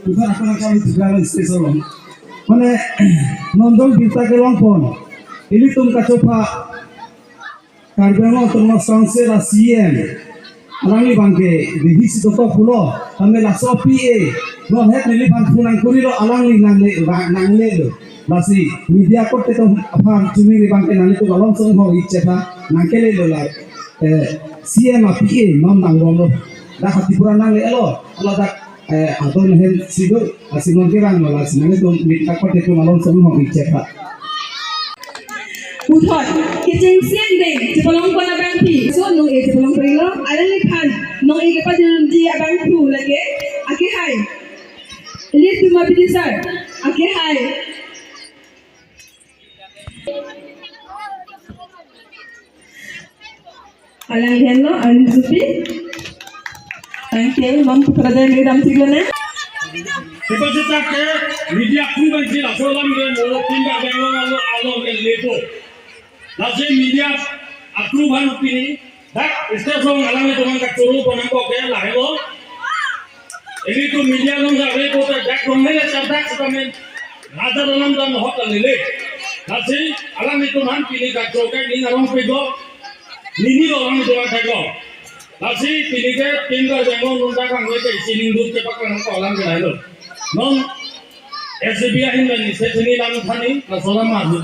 bukan akan kami juga stesen mana nonton kita ke lompon ini tum kacoba karbeno tum sanse rasien alami bangke di situ to pulo kami la sopi no het nili bang punang kurilo alangi nangle lo basi media korte to apa cumi ni bangke nani to galon song ho icheta nakele lo la CM APA non nangolo dah hati pura nangle elo ala dak atau mehen sido asingon kirang lo la sinane to media korte to galon song ho icheta Uthon, kitchen siang deh, cepelong pun abang pi, so nong cepelong perilo, ada lekan, nong kepa di abang tu lagi, aki hai, lihat tu mapi disar, aki hai. Alang lihat lo, alang supi, okay, mam peradan ni dalam tiga na. Cita-cita ke media pun benci lah, soalan dia mau pindah dengan Allah ke lepo. Nasi media approval opini, dah istilah alam itu orang kacuru pun angkau kaya lah hello. Ini tu media orang sampai kota jack rumah le cerdak sekarang, raja dalam dan hotel lele. Nasi alam itu orang pilih kacuru kaya ni orang pego, ni orang itu orang pego. Nasi pilih ke tinggal jangan nunda kang mereka sini duduk cepat kang angkau alam kaya hello. Non SBI ini seni lalu thani, nasolam maju.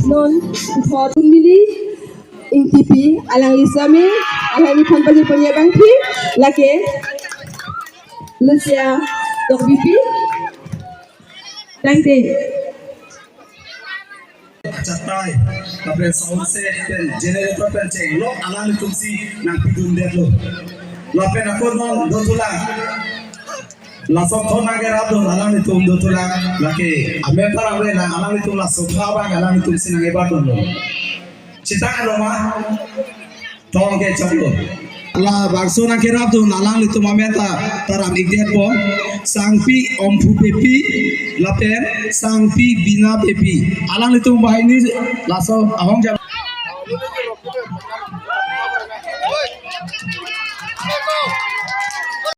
Non, for mili, ITP, alang isami, alang company punya bangki, laki, Lucia, dok BP, thank you. Catai, tapi soundset dan generator pencet lo alam itu si nak pidun deh lo. Lapen aku non dotulang, lasok thon agar ado alam itu dotulang, laki Amerika rawe na alam itu lasok apa alam itu si nangai badun lo. Cita lo mah, tolong ke caklo. La bakso nak kira tu alam itu mameta taram ikdet po, sangpi ompu pepi, lapen sangpi bina pepi. Alang itu bahai ni laso ahong jam. Go!